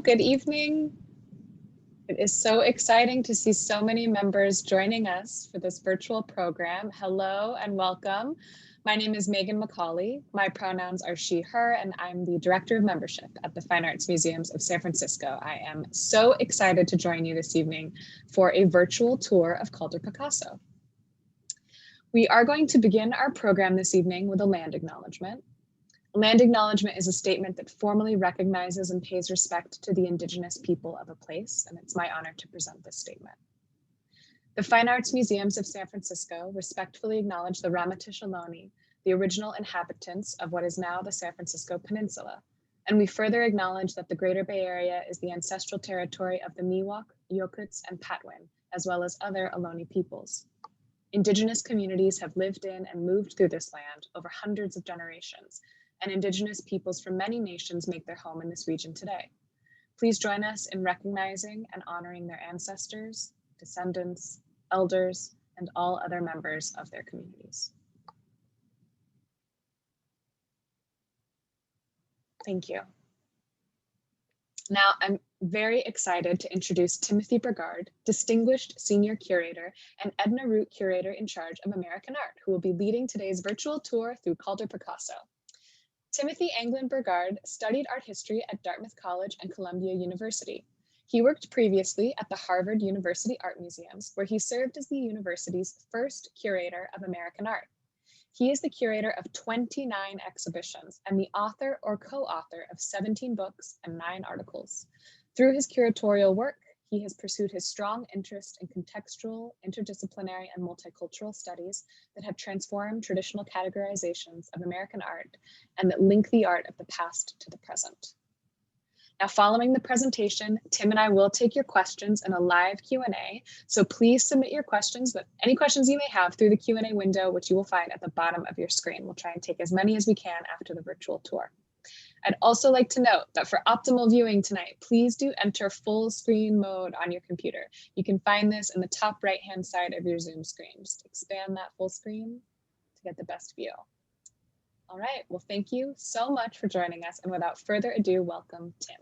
good evening. It is so exciting to see so many members joining us for this virtual program. Hello and welcome. My name is Megan McCauley. My pronouns are she, her, and I'm the Director of Membership at the Fine Arts Museums of San Francisco. I am so excited to join you this evening for a virtual tour of Calder-Picasso. We are going to begin our program this evening with a land acknowledgement. A land acknowledgement is a statement that formally recognizes and pays respect to the indigenous people of a place, and it's my honor to present this statement. The Fine Arts Museums of San Francisco respectfully acknowledge the Ramaytush Ohlone, the original inhabitants of what is now the San Francisco Peninsula, and we further acknowledge that the Greater Bay Area is the ancestral territory of the Miwok, Yokuts, and Patwin, as well as other Ohlone peoples. Indigenous communities have lived in and moved through this land over hundreds of generations, and indigenous peoples from many nations make their home in this region today. Please join us in recognizing and honoring their ancestors, descendants, elders, and all other members of their communities. Thank you. Now, I'm very excited to introduce Timothy Brigard, Distinguished Senior Curator and Edna Root Curator in charge of American Art, who will be leading today's virtual tour through Calder-Picasso. Timothy Anglin Brigard studied art history at Dartmouth College and Columbia University. He worked previously at the Harvard University Art Museums, where he served as the university's first curator of American art. He is the curator of 29 exhibitions and the author or co-author of 17 books and 9 articles. Through his curatorial work, he has pursued his strong interest in contextual, interdisciplinary, and multicultural studies that have transformed traditional categorizations of American art and that link the art of the past to the present. Now, following the presentation, Tim and I will take your questions in a live Q&A, so please submit your questions, but any questions you may have through the Q&A window, which you will find at the bottom of your screen. We'll try and take as many as we can after the virtual tour. I'd also like to note that for optimal viewing tonight, please do enter full screen mode on your computer. You can find this in the top right-hand side of your Zoom screen. Just expand that full screen to get the best view. All right, well, thank you so much for joining us. And without further ado, welcome, Tim.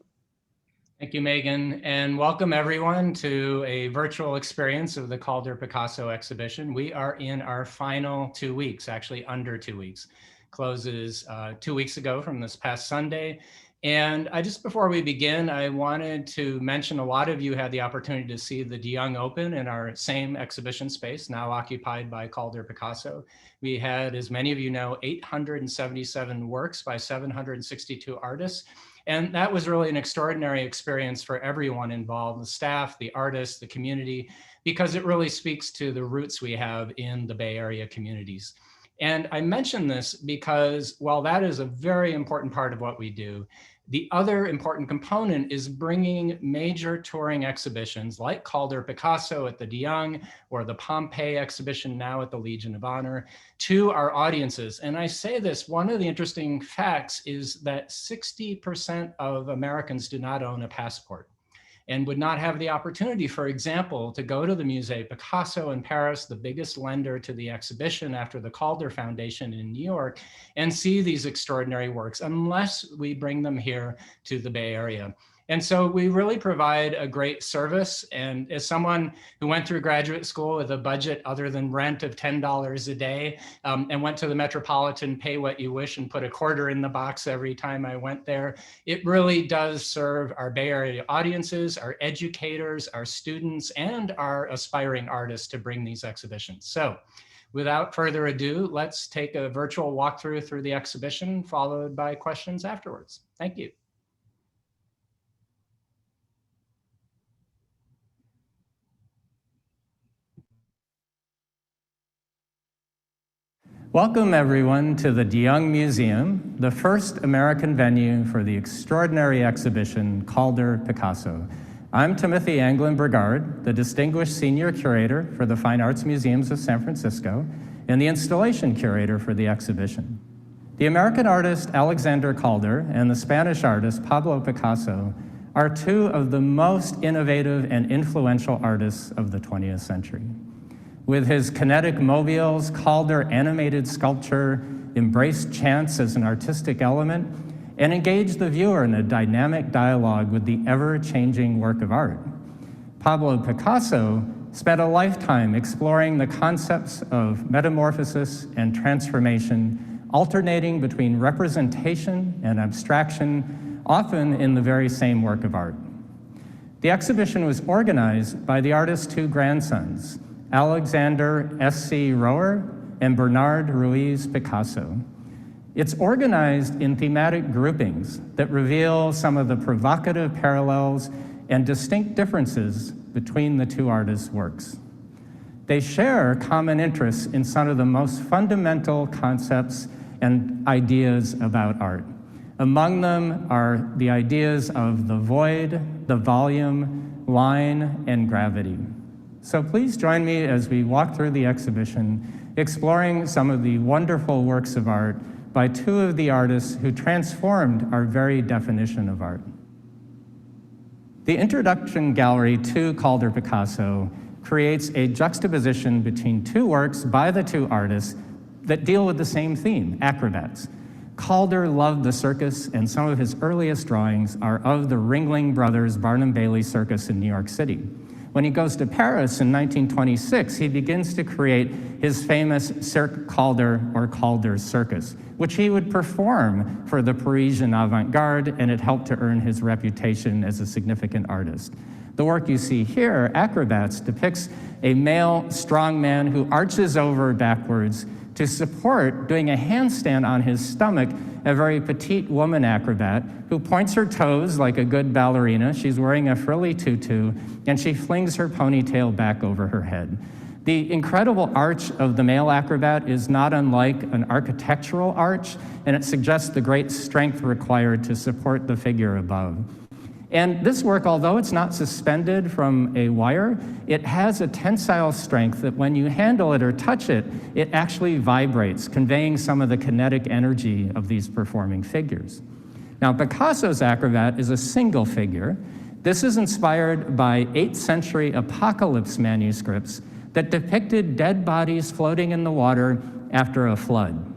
Thank you, Megan, and welcome everyone to a virtual experience of the Calder-Picasso exhibition. We are in our final 2 weeks, actually under 2 weeks. Closes 2 weeks ago from this past Sunday. And just before we begin, I wanted to mention a lot of you had the opportunity to see the DeYoung Open in our same exhibition space, now occupied by Calder-Picasso. We had, as many of you know, 877 works by 762 artists. And that was really an extraordinary experience for everyone involved, the staff, the artists, the community, because it really speaks to the roots we have in the Bay Area communities. And I mention this because while that is a very important part of what we do, the other important component is bringing major touring exhibitions like Calder-Picasso at the DeYoung or the Pompeii exhibition now at the Legion of Honor to our audiences. And I say this, one of the interesting facts is that 60% of Americans do not own a passport and would not have the opportunity, for example, to go to the Musée Picasso in Paris, the biggest lender to the exhibition after the Calder Foundation in New York, and see these extraordinary works unless we bring them here to the Bay Area. And so we really provide a great service. And as someone who went through graduate school with a budget other than rent of $10 a day and went to the Metropolitan Pay What You Wish and put a quarter in the box every time I went there, it really does serve our Bay Area audiences, our educators, our students, and our aspiring artists to bring these exhibitions. So without further ado, let's take a virtual walkthrough through the exhibition, followed by questions afterwards. Thank you. Welcome everyone to the DeYoung Museum, the first American venue for the extraordinary exhibition Calder-Picasso. I'm Timothy Anglin Brigard, the Distinguished Senior Curator for the Fine Arts Museums of San Francisco and the Installation Curator for the exhibition. The American artist Alexander Calder and the Spanish artist Pablo Picasso are two of the most innovative and influential artists of the 20th century. With his kinetic mobiles, Calder animated sculpture, embraced chance as an artistic element, and engage the viewer in a dynamic dialogue with the ever-changing work of art. Pablo Picasso spent a lifetime exploring the concepts of metamorphosis and transformation, alternating between representation and abstraction, often in the very same work of art. The exhibition was organized by the artist's two grandsons, Alexander S.C. Rower and Bernard Ruiz Picasso. It's organized in thematic groupings that reveal some of the provocative parallels and distinct differences between the two artists' works. They share common interests in some of the most fundamental concepts and ideas about art. Among them are the ideas of the void, the volume, line, and gravity. So please join me as we walk through the exhibition, exploring some of the wonderful works of art by two of the artists who transformed our very definition of art. The introduction gallery to Calder-Picasso creates a juxtaposition between two works by the two artists that deal with the same theme, acrobats. Calder loved the circus, and some of his earliest drawings are of the Ringling Brothers Barnum Bailey Circus in New York City. When he goes to Paris in 1926, he begins to create his famous Cirque Calder, or Calder's Circus, which he would perform for the Parisian avant-garde, and it helped to earn his reputation as a significant artist. The work you see here, Acrobats, depicts a male strongman who arches over backwards to support, doing a handstand on his stomach, a very petite woman acrobat who points her toes like a good ballerina. She's wearing a frilly tutu, and she flings her ponytail back over her head. The incredible arch of the male acrobat is not unlike an architectural arch, and it suggests the great strength required to support the figure above. And this work, although it's not suspended from a wire, it has a tensile strength that when you handle it or touch it, it actually vibrates, conveying some of the kinetic energy of these performing figures. Now, Picasso's acrobat is a single figure. This is inspired by 8th century apocalypse manuscripts that depicted dead bodies floating in the water after a flood.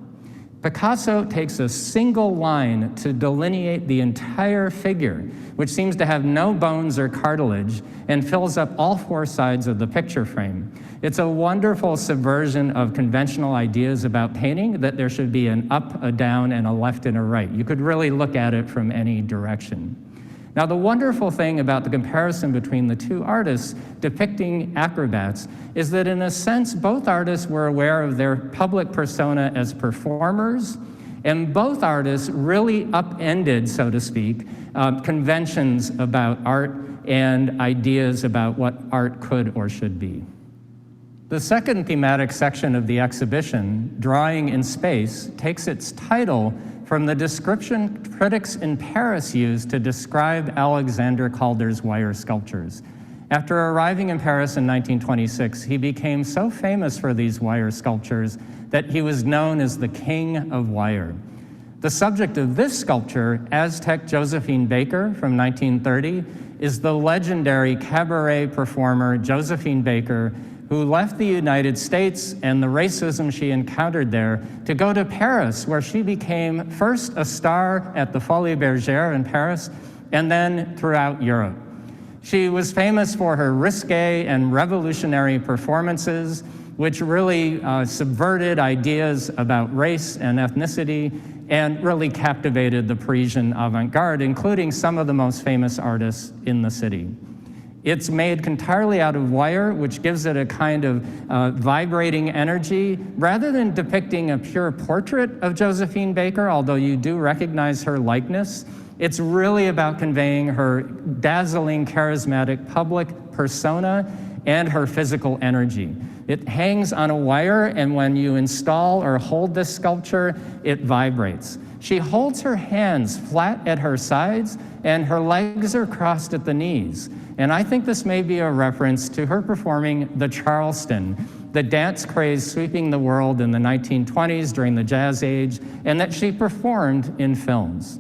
Picasso takes a single line to delineate the entire figure, which seems to have no bones or cartilage, and fills up all 4 sides of the picture frame. It's a wonderful subversion of conventional ideas about painting, that there should be an up, a down, and a left and a right. You could really look at it from any direction. Now, the wonderful thing about the comparison between the two artists depicting acrobats is that, in a sense, both artists were aware of their public persona as performers, and both artists really upended, so to speak, conventions about art and ideas about what art could or should be. The second thematic section of the exhibition, Drawing in Space, takes its title from the description critics in Paris used to describe Alexander Calder's wire sculptures. After arriving in Paris in 1926, he became so famous for these wire sculptures that he was known as the King of Wire. The subject of this sculpture, Aztec Josephine Baker from 1930, is the legendary cabaret performer Josephine Baker, who left the United States and the racism she encountered there to go to Paris, where she became first a star at the Folies Bergère in Paris, and then throughout Europe. She was famous for her risque and revolutionary performances, which really subverted ideas about race and ethnicity and really captivated the Parisian avant-garde, including some of the most famous artists in the city. It's made entirely out of wire, which gives it a kind of vibrating energy. Rather than depicting a pure portrait of Josephine Baker, although you do recognize her likeness, it's really about conveying her dazzling, charismatic public persona and her physical energy. It hangs on a wire, and when you install or hold this sculpture, it vibrates. She holds her hands flat at her sides, and her legs are crossed at the knees. And I think this may be a reference to her performing the Charleston, the dance craze sweeping the world in the 1920s during the Jazz Age, and that she performed in films.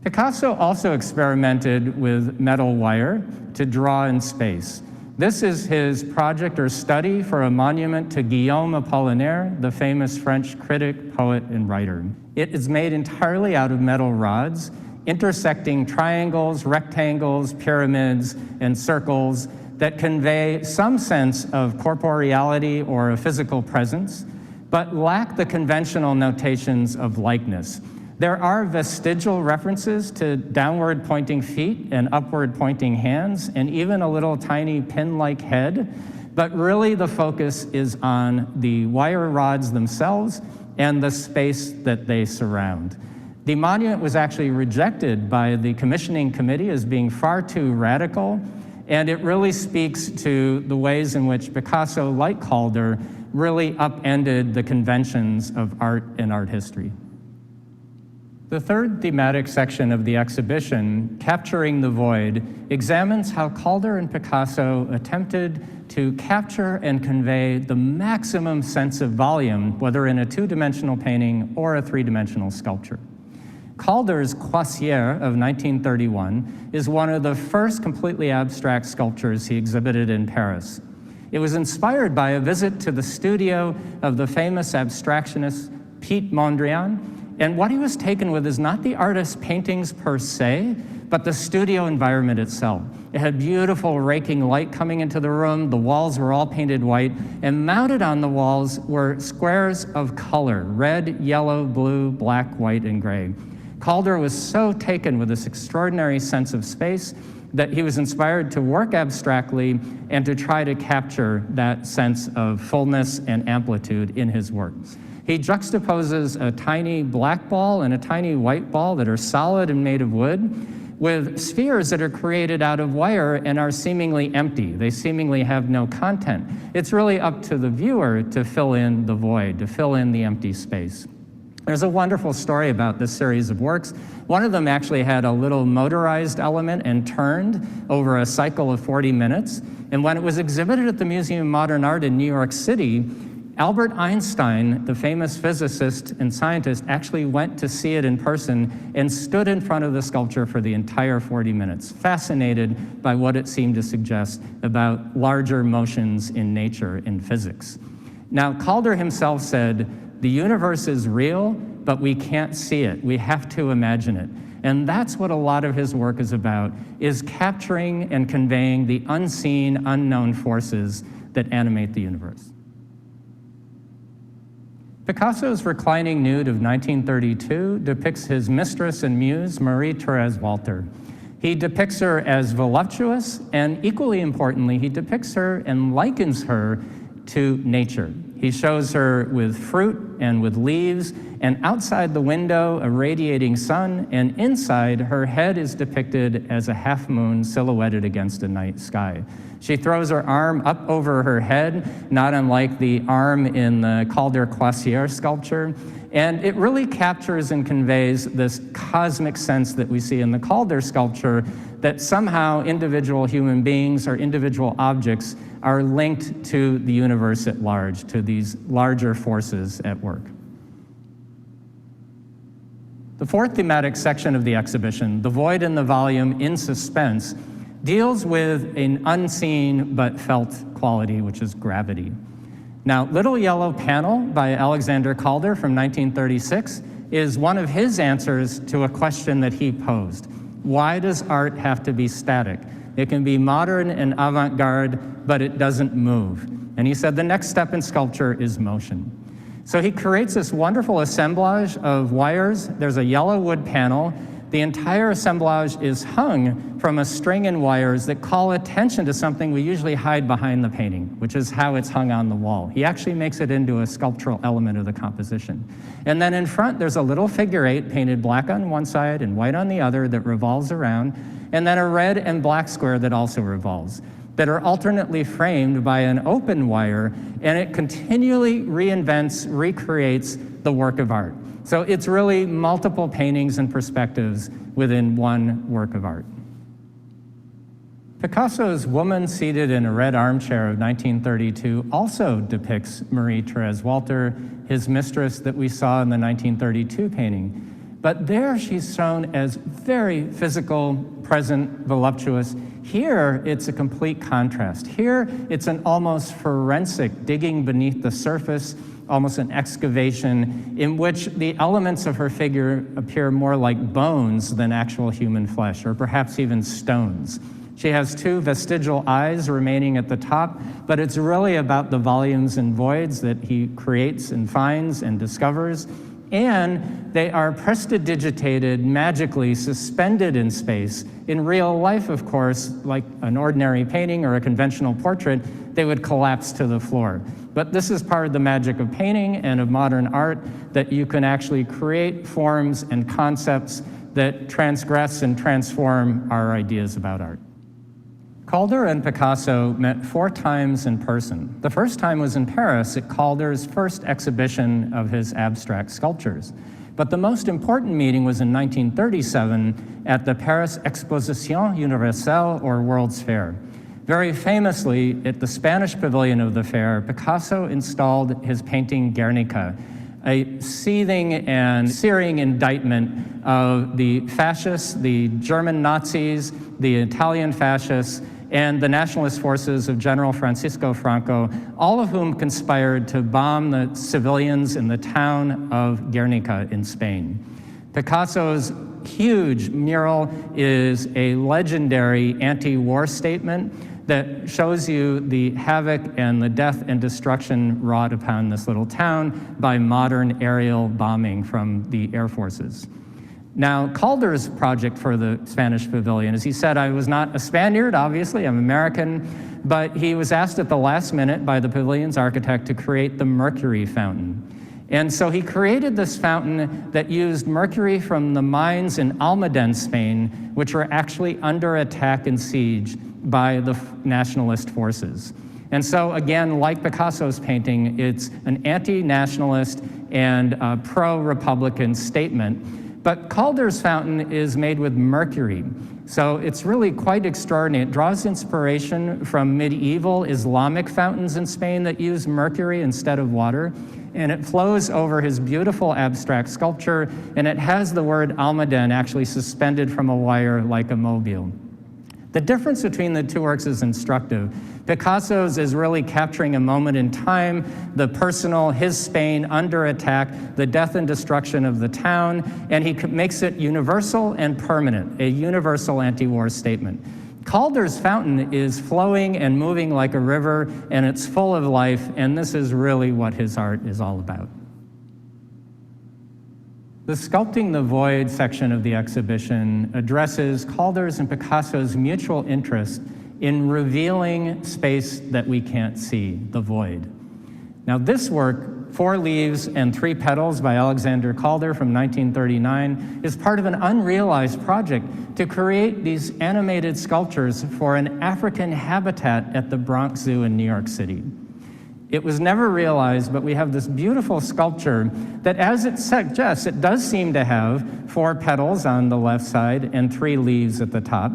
Picasso also experimented with metal wire to draw in space. This is his project or study for a monument to Guillaume Apollinaire, the famous French critic, poet, and writer. It is made entirely out of metal rods, intersecting triangles, rectangles, pyramids, and circles that convey some sense of corporeality or a physical presence, but lack the conventional notations of likeness. There are vestigial references to downward pointing feet and upward pointing hands, and even a little tiny pin-like head, but really the focus is on the wire rods themselves and the space that they surround. The monument was actually rejected by the commissioning committee as being far too radical, and it really speaks to the ways in which Picasso, like Calder, really upended the conventions of art and art history. The third thematic section of the exhibition, Capturing the Void, examines how Calder and Picasso attempted to capture and convey the maximum sense of volume, whether in a two-dimensional painting or a three-dimensional sculpture. Calder's Croisière of 1931 is one of the first completely abstract sculptures he exhibited in Paris. It was inspired by a visit to the studio of the famous abstractionist Piet Mondrian, and what he was taken with is not the artist's paintings per se, but the studio environment itself. It had beautiful raking light coming into the room, the walls were all painted white, and mounted on the walls were squares of color, red, yellow, blue, black, white, and gray. Calder was so taken with this extraordinary sense of space that he was inspired to work abstractly and to try to capture that sense of fullness and amplitude in his works. He juxtaposes a tiny black ball and a tiny white ball that are solid and made of wood with spheres that are created out of wire and are seemingly empty. They seemingly have no content. It's really up to the viewer to fill in the void, to fill in the empty space. There's a wonderful story about this series of works. One of them actually had a little motorized element and turned over a cycle of 40 minutes. And when it was exhibited at the Museum of Modern Art in New York City, Albert Einstein, the famous physicist and scientist, actually went to see it in person and stood in front of the sculpture for the entire 40 minutes, fascinated by what it seemed to suggest about larger motions in nature in physics. Now, Calder himself said, "The universe is real, but we can't see it. We have to imagine it." And that's what a lot of his work is about, is capturing and conveying the unseen, unknown forces that animate the universe. Picasso's reclining nude of 1932 depicts his mistress and muse, Marie-Thérèse Walter. He depicts her as voluptuous, and equally importantly, he depicts her and likens her to nature. He shows her with fruit and with leaves, and outside the window, a radiating sun, and inside, her head is depicted as a half moon silhouetted against a night sky. She throws her arm up over her head, not unlike the arm in the Calder Croisière sculpture, and it really captures and conveys this cosmic sense that we see in the Calder sculpture, that somehow individual human beings or individual objects are linked to the universe at large, to these larger forces at work. The fourth thematic section of the exhibition, The Void in the Volume in Suspense, deals with an unseen but felt quality, which is gravity. Now, Little Yellow Panel by Alexander Calder from 1936 is one of his answers to a question that he posed. Why does art have to be static? It can be modern and avant-garde, but it doesn't move. And he said the next step in sculpture is motion. So he creates this wonderful assemblage of wires. There's a yellow wood panel. The entire assemblage is hung from a string and wires that call attention to something we usually hide behind the painting, which is how it's hung on the wall. He actually makes it into a sculptural element of the composition. And then in front, there's a little figure eight painted black on one side and white on the other that revolves around, and then a red and black square that also revolves, that are alternately framed by an open wire, and it continually reinvents, recreates the work of art. So it's really multiple paintings and perspectives within one work of art. Picasso's Woman Seated in a Red Armchair of 1932 also depicts Marie-Thérèse Walter, his mistress that we saw in the 1932 painting. But there she's shown as very physical, present, voluptuous. Here, it's a complete contrast. Here, it's an almost forensic digging beneath the surface, almost an excavation in which the elements of her figure appear more like bones than actual human flesh, or perhaps even stones. She has two vestigial eyes remaining at the top, but it's really about the volumes and voids that he creates and finds and discovers. And they are prestidigitated, magically suspended in space. In real life, of course, like an ordinary painting or a conventional portrait, they would collapse to the floor. But this is part of the magic of painting and of modern art, that you can actually create forms and concepts that transgress and transform our ideas about art. Calder and Picasso met 4 times in person. The first time was in Paris at Calder's first exhibition of his abstract sculptures. But the most important meeting was in 1937 at the Paris Exposition Universelle, or World's Fair. Very famously, at the Spanish pavilion of the fair, Picasso installed his painting Guernica, a seething and searing indictment of the fascists, the German Nazis, the Italian fascists, and the nationalist forces of General Francisco Franco, all of whom conspired to bomb the civilians in the town of Guernica in Spain. Picasso's huge mural is a legendary anti-war statement that shows you the havoc and the death and destruction wrought upon this little town by modern aerial bombing from the air forces. Now, Calder's project for the Spanish pavilion, as he said, I was not a Spaniard, obviously, I'm American, but he was asked at the last minute by the pavilion's architect to create the mercury fountain. And so he created this fountain that used mercury from the mines in Almaden, Spain, which were actually under attack and siege by the nationalist forces. And so again, like Picasso's painting, it's an anti-nationalist and pro-Republican statement. But Calder's fountain is made with mercury. So it's really quite extraordinary. It draws inspiration from medieval Islamic fountains in Spain that use mercury instead of water. And it flows over his beautiful abstract sculpture, and it has the word Almaden actually suspended from a wire like a mobile. The difference between the two works is instructive. Picasso's is really capturing a moment in time, the personal, his Spain under attack, the death and destruction of the town, and he makes it universal and permanent, a universal anti-war statement. Calder's fountain is flowing and moving like a river, and it's full of life, and this is really what his art is all about. The Sculpting the Void section of the exhibition addresses Calder's and Picasso's mutual interest in revealing space that we can't see, the void. Now this work, 4 Leaves and 3 Petals by Alexander Calder from 1939, is part of an unrealized project to create these animated sculptures for an African habitat at the Bronx Zoo in New York City. It was never realized, but we have this beautiful sculpture that, as it suggests, it does seem to have 4 petals on the left side and 3 leaves at the top.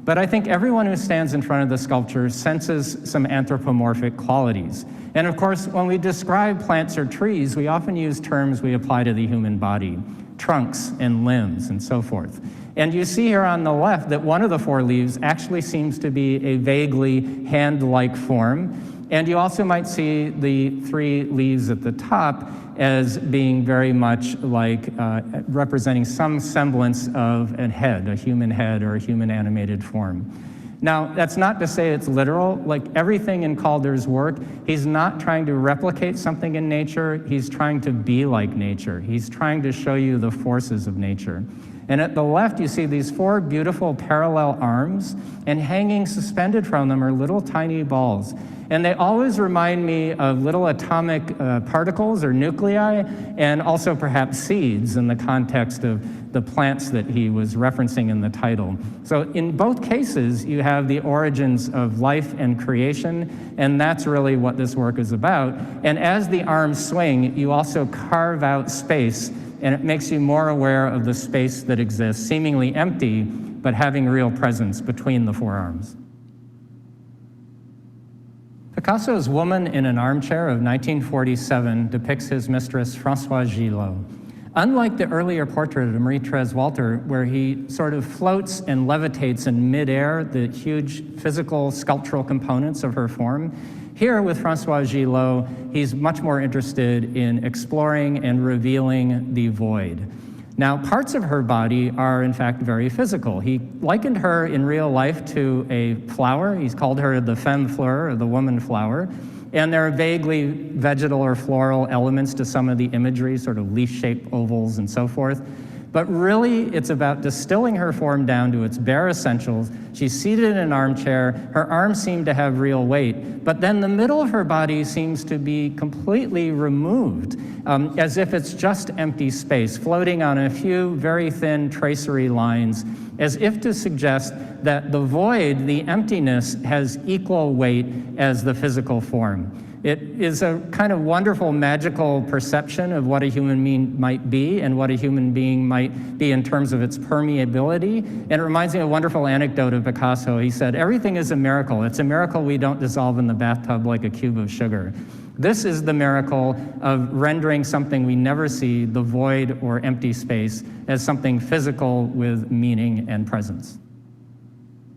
But I think everyone who stands in front of the sculpture senses some anthropomorphic qualities. And of course, when we describe plants or trees, we often use terms we apply to the human body, trunks and limbs and so forth. And you see here on the left that one of the 4 leaves actually seems to be a vaguely hand-like form. And you also might see the 3 leaves at the top as being very much like representing some semblance of a head, a human head or a human animated form. Now, that's not to say it's literal. Like everything in Calder's work, he's not trying to replicate something in nature, he's trying to be like nature. He's trying to show you the forces of nature. And at the left, you see these 4 beautiful parallel arms, and hanging suspended from them are little tiny balls. And they always remind me of little atomic particles or nuclei, and also perhaps seeds in the context of the plants that he was referencing in the title. So in both cases, you have the origins of life and creation, and that's really what this work is about. And as the arms swing, you also carve out space, and it makes you more aware of the space that exists, seemingly empty, but having real presence between the 4 arms. Picasso's Woman in an Armchair of 1947 depicts his mistress, Françoise Gillot. Unlike the earlier portrait of Marie-Thérèse Walter, where he sort of floats and levitates in midair the huge physical sculptural components of her form, here with Françoise Gillot, he's much more interested in exploring and revealing the void. Now, parts of her body are in fact very physical. He likened her in real life to a flower. He's called her the femme fleur, or the woman flower. And there are vaguely vegetal or floral elements to some of the imagery, sort of leaf-shaped ovals and so forth. But really, it's about distilling her form down to its bare essentials. She's seated in an armchair. Her arms seem to have real weight. But then the middle of her body seems to be completely removed, as if it's just empty space, floating on a few very thin tracery lines, as if to suggest that the void, the emptiness, has equal weight as the physical form. It is a kind of wonderful, magical perception of what a human being might be and what a human being might be in terms of its permeability. And it reminds me of a wonderful anecdote of Picasso. He said, "Everything is a miracle. It's a miracle we don't dissolve in the bathtub like a cube of sugar." This is the miracle of rendering something we never see, the void or empty space, as something physical with meaning and presence.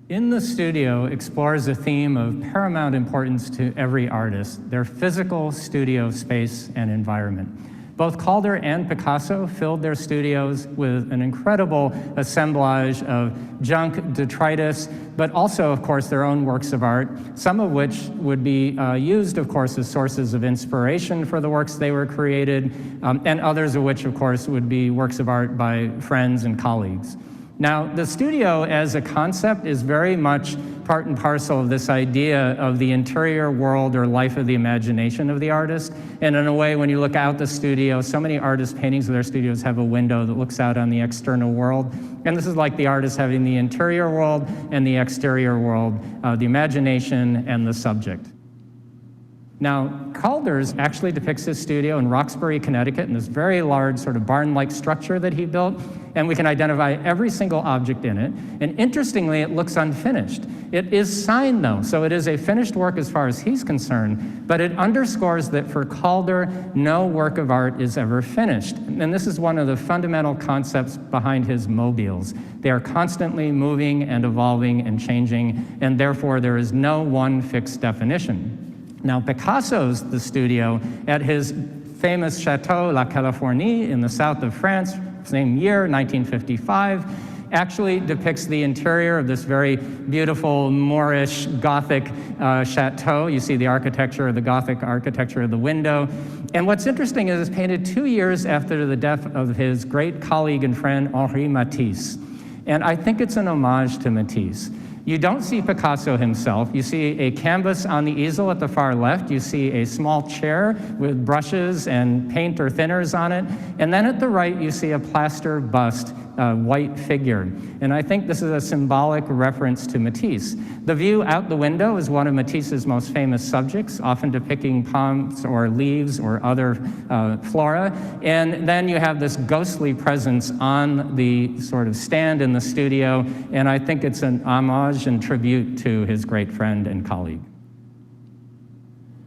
In the Studio explores a theme of paramount importance to every artist, their physical studio space and environment. Both Calder and Picasso filled their studios with an incredible assemblage of junk, detritus, but also, of course, their own works of art, some of which would be used, of course, as sources of inspiration for the works they were created, and others of which, of course, would be works of art by friends and colleagues. Now, the studio as a concept is very much part and parcel of this idea of the interior world or life of the imagination of the artist. And in a way, when you look out the studio, so many artists' paintings of their studios have a window that looks out on the external world. And this is like the artist having the interior world and the exterior world, the imagination and the subject. Now, Calder's actually depicts his studio in Roxbury, Connecticut, in this very large sort of barn-like structure that he built, and we can identify every single object in it. And interestingly, it looks unfinished. It is signed, though, so it is a finished work as far as he's concerned, but it underscores that for Calder, no work of art is ever finished. And this is one of the fundamental concepts behind his mobiles. They are constantly moving and evolving and changing, and therefore there is no one fixed definition. Now, Picasso's The Studio at his famous Chateau La Californie in the south of France, same year, 1955, actually depicts the interior of this very beautiful Moorish Gothic chateau. You see the architecture, the Gothic architecture of the window. And what's interesting is it's painted 2 years after the death of his great colleague and friend, Henri Matisse. And I think it's an homage to Matisse. You don't see Picasso himself. You see a canvas on the easel at the far left. You see a small chair with brushes and paint or thinners on it. And then at the right, you see a plaster bust, white figure. And I think this is a symbolic reference to Matisse. The view out the window is one of Matisse's most famous subjects, often depicting palms or leaves or other flora. And then you have this ghostly presence on the sort of stand in the studio. And I think it's an homage and tribute to his great friend and colleague.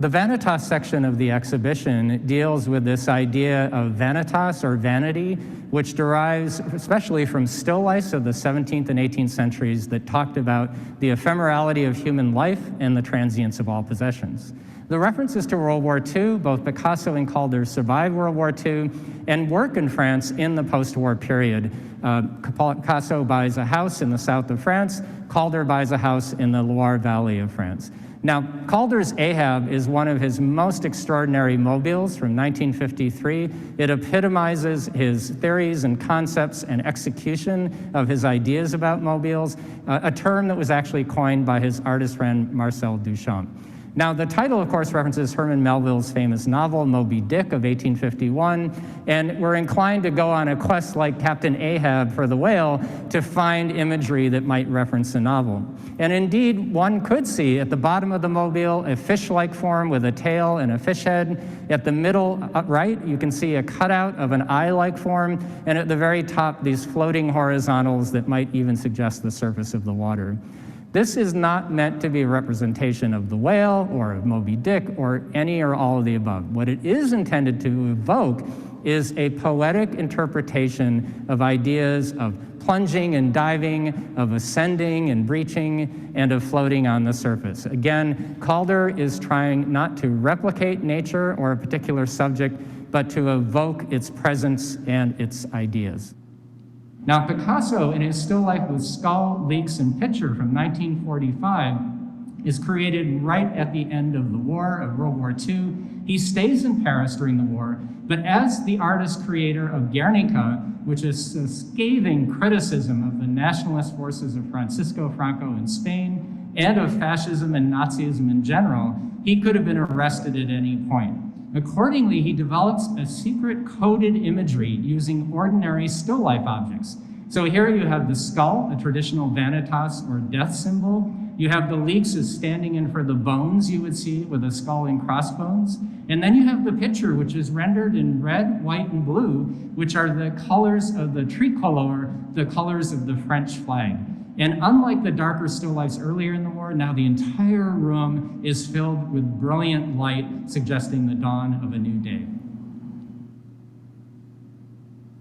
The Vanitas section of the exhibition deals with this idea of vanitas, or vanity, which derives especially from still lifes of the 17th and 18th centuries that talked about the ephemerality of human life and the transience of all possessions. The references to World War II, both Picasso and Calder survived World War II and work in France in the post-war period. Picasso buys a house in the south of France. Calder buys a house in the Loire Valley of France. Now, Calder's Ahab is one of his most extraordinary mobiles from 1953. It epitomizes his theories and concepts and execution of his ideas about mobiles, a term that was actually coined by his artist friend Marcel Duchamp. Now, the title, of course, references Herman Melville's famous novel, Moby Dick of 1851, and we're inclined to go on a quest like Captain Ahab for the whale to find imagery that might reference the novel. And indeed, one could see at the bottom of the mobile a fish-like form with a tail and a fish head. At the middle right, you can see a cutout of an eye-like form, and at the very top, these floating horizontals that might even suggest the surface of the water. This is not meant to be a representation of the whale or of Moby Dick or any or all of the above. What it is intended to evoke is a poetic interpretation of ideas of plunging and diving, of ascending and breaching, and of floating on the surface. Again, Calder is trying not to replicate nature or a particular subject, but to evoke its presence and its ideas. Now, Picasso, in his still life with skull, leaks, and picture from 1945, is created right at the end of the war, of World War II. He stays in Paris during the war, but as the artist-creator of Guernica, which is a scathing criticism of the nationalist forces of Francisco Franco in Spain and of fascism and Nazism in general, he could have been arrested at any point. Accordingly, he develops a secret coded imagery using ordinary still life objects. So here you have the skull, a traditional vanitas or death symbol. You have the leeks as standing in for the bones you would see with a skull and crossbones. And then you have the picture, which is rendered in red, white, and blue, which are the colors of the tricolor, the colors of the French flag. And unlike the darker still lifes earlier in the war, now the entire room is filled with brilliant light, suggesting the dawn of a new day.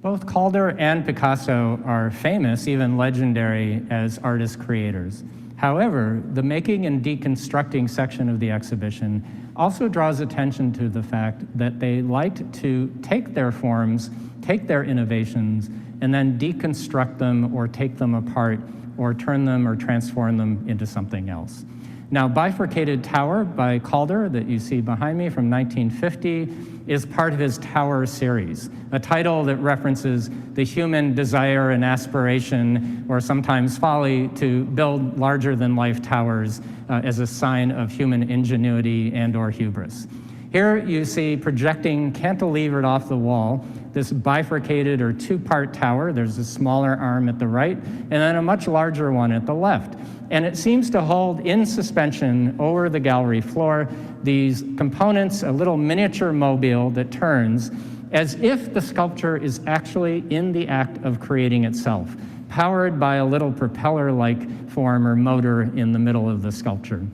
Both Calder and Picasso are famous, even legendary, as artist creators. However, the making and deconstructing section of the exhibition also draws attention to the fact that they liked to take their forms, take their innovations, and then deconstruct them or take them apart or turn them or transform them into something else. Now, Bifurcated Tower by Calder, that you see behind me from 1950, is part of his Tower series, a title that references the human desire and aspiration, or sometimes folly, to build larger-than-life towers as a sign of human ingenuity and or hubris. Here you see projecting cantilevered off the wall this bifurcated or two-part tower. There's a smaller arm at the right, and then a much larger one at the left. And it seems to hold in suspension over the gallery floor these components, a little miniature mobile that turns, as if the sculpture is actually in the act of creating itself, powered by a little propeller-like form or motor in the middle of the sculpture.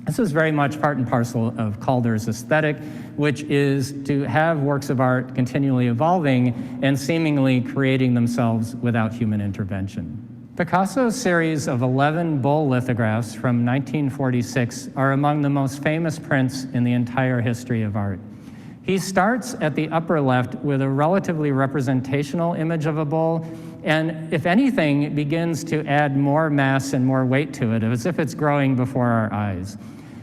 This is very much part and parcel of Calder's aesthetic, which is to have works of art continually evolving and seemingly creating themselves without human intervention. Picasso's series of 11 bull lithographs from 1946 are among the most famous prints in the entire history of art. He starts at the upper left with a relatively representational image of a bull, and if anything, begins to add more mass and more weight to it, as if it's growing before our eyes.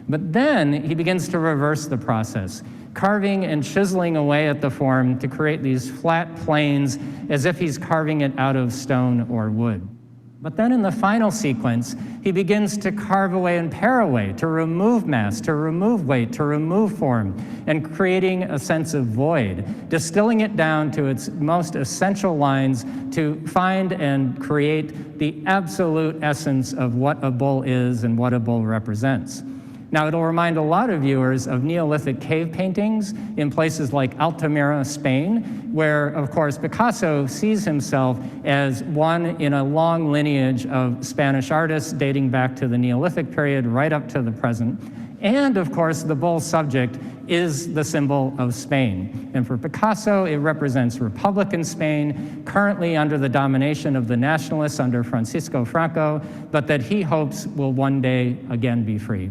But then he begins to reverse the process, carving and chiseling away at the form to create these flat planes as if he's carving it out of stone or wood. But then in the final sequence, he begins to carve away and pare away, to remove mass, to remove weight, to remove form, and creating a sense of void, distilling it down to its most essential lines to find and create the absolute essence of what a bull is and what a bull represents. Now, it'll remind a lot of viewers of Neolithic cave paintings in places like Altamira, Spain, where, of course, Picasso sees himself as one in a long lineage of Spanish artists dating back to the Neolithic period right up to the present. And, of course, the bull subject is the symbol of Spain. And for Picasso, it represents Republican Spain, currently under the domination of the nationalists under Francisco Franco, but that he hopes will one day again be free.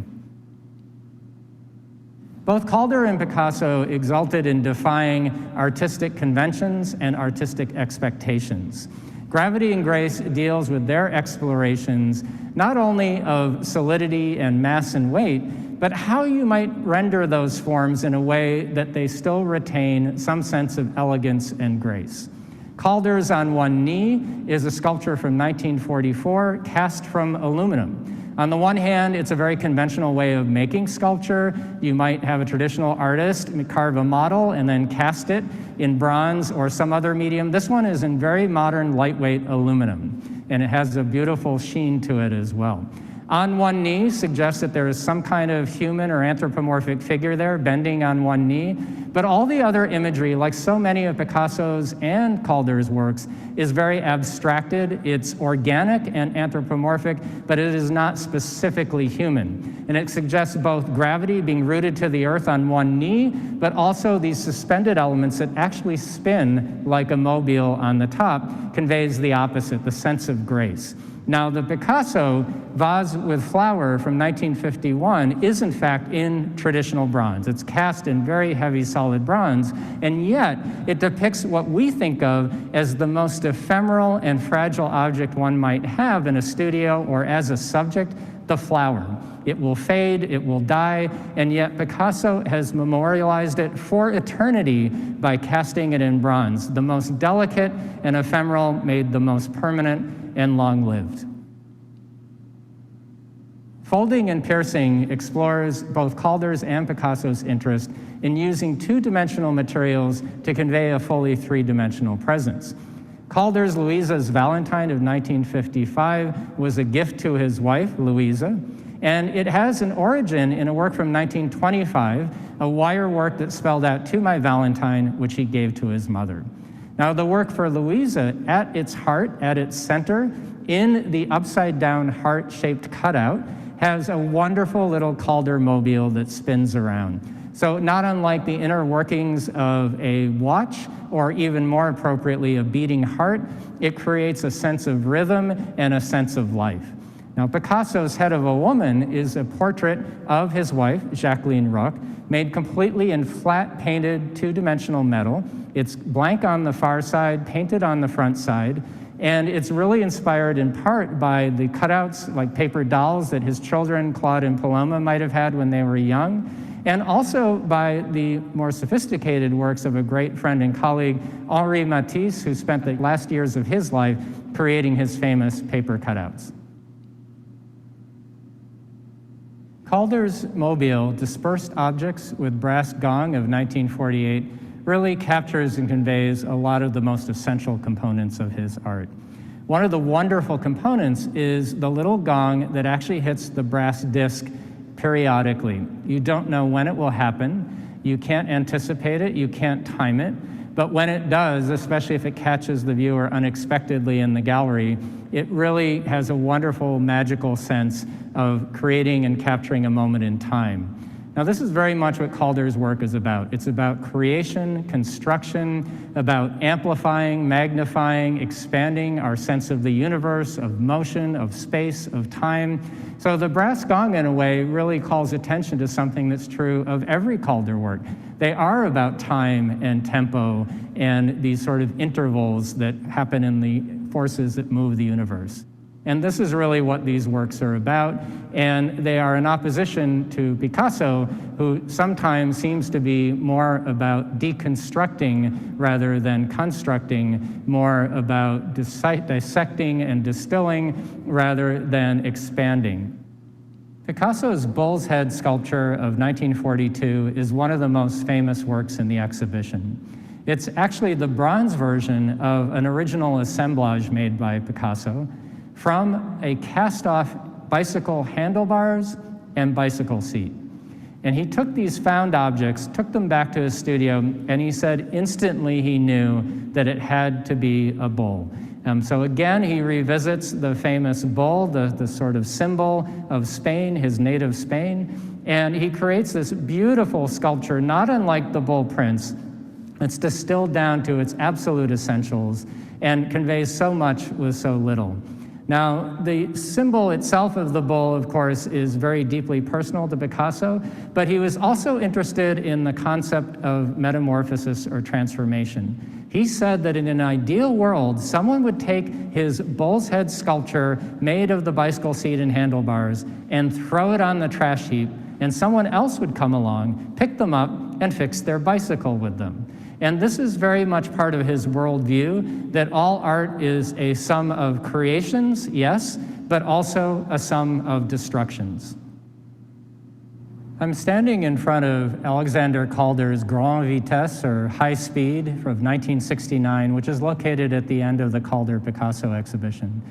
Both Calder and Picasso exulted in defying artistic conventions and artistic expectations. Gravity and Grace deals with their explorations not only of solidity and mass and weight, but how you might render those forms in a way that they still retain some sense of elegance and grace. Calder's On One Knee is a sculpture from 1944 cast from aluminum. On the one hand, it's a very conventional way of making sculpture. You might have a traditional artist carve a model and then cast it in bronze or some other medium. This one is in very modern, lightweight aluminum, and it has a beautiful sheen to it as well. On one knee suggests that there is some kind of human or anthropomorphic figure there, bending on one knee. But all the other imagery, like so many of Picasso's and Calder's works, is very abstracted. It's organic and anthropomorphic, but it is not specifically human. And it suggests both gravity being rooted to the earth on one knee, but also these suspended elements that actually spin like a mobile on the top conveys the opposite, the sense of grace. Now, the Picasso vase with flower from 1951 is in fact in traditional bronze. It's cast in very heavy solid bronze, and yet it depicts what we think of as the most ephemeral and fragile object one might have in a studio or as a subject, the flower. It will fade, it will die, and yet Picasso has memorialized it for eternity by casting it in bronze. The most delicate and ephemeral made the most permanent and long-lived. Folding and piercing explores both Calder's and Picasso's interest in using two-dimensional materials to convey a fully three-dimensional presence. Calder's Louisa's Valentine of 1955 was a gift to his wife, Louisa, and it has an origin in a work from 1925, a wire work that spelled out "To my Valentine," which he gave to his mother. Now, the work for Louisa, at its heart, at its center, in the upside-down heart-shaped cutout, has a wonderful little Calder mobile that spins around. So not unlike the inner workings of a watch, or even more appropriately, a beating heart, it creates a sense of rhythm and a sense of life. Now, Picasso's Head of a Woman is a portrait of his wife, Jacqueline Roch, made completely in flat painted two-dimensional metal. It's blank on the far side, painted on the front side, and it's really inspired in part by the cutouts, like paper dolls, that his children, Claude and Paloma, might have had when they were young, and also by the more sophisticated works of a great friend and colleague, Henri Matisse, who spent the last years of his life creating his famous paper cutouts. Calder's mobile, Dispersed Objects with Brass Gong of 1948, really captures and conveys a lot of the most essential components of his art. One of the wonderful components is the little gong that actually hits the brass disc periodically. You don't know when it will happen. You can't anticipate it. You can't time it. But when it does, especially if it catches the viewer unexpectedly in the gallery, it really has a wonderful, magical sense of creating and capturing a moment in time. Now, this is very much what Calder's work is about. It's about creation, construction, about amplifying, magnifying, expanding our sense of the universe, of motion, of space, of time. So the brass gong, in a way, really calls attention to something that's true of every Calder work. They are about time and tempo and these sort of intervals that happen in the forces that move the universe. And this is really what these works are about, and they are in opposition to Picasso, who sometimes seems to be more about deconstructing rather than constructing, more about dissecting and distilling rather than expanding. Picasso's bull's head sculpture of 1942 is one of the most famous works in the exhibition. It's actually the bronze version of an original assemblage made by Picasso from a cast-off bicycle handlebars and bicycle seat. And he took these found objects, took them back to his studio, and he said instantly he knew that it had to be a bull. So again, he revisits the famous bull, the sort of symbol of Spain, his native Spain, and he creates this beautiful sculpture, not unlike the bull prints. It's distilled down to its absolute essentials and conveys so much with so little. Now, the symbol itself of the bull, of course, is very deeply personal to Picasso, but he was also interested in the concept of metamorphosis or transformation. He said that in an ideal world, someone would take his bull's head sculpture made of the bicycle seat and handlebars and throw it on the trash heap, and someone else would come along, pick them up, and fix their bicycle with them. And this is very much part of his worldview, that all art is a sum of creations, yes, but also a sum of destructions. I'm standing in front of Alexander Calder's Grande Vitesse, or High Speed, from 1969, which is located at the end of the Calder-Picasso exhibition.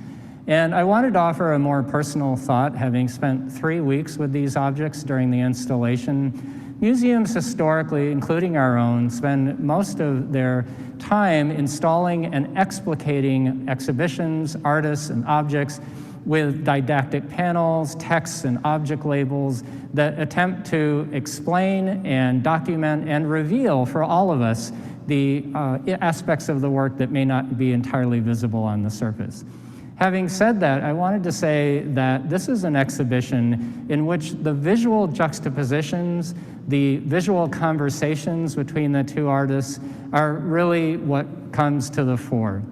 And I wanted to offer a more personal thought, having spent 3 weeks with these objects during the installation. Museums historically, including our own, spend most of their time installing and explicating exhibitions, artists, and objects with didactic panels, texts, and object labels that attempt to explain and document and reveal for all of us the aspects of the work that may not be entirely visible on the surface. Having said that, I wanted to say that this is an exhibition in which the visual juxtapositions, the visual conversations between the two artists are really what comes to the fore.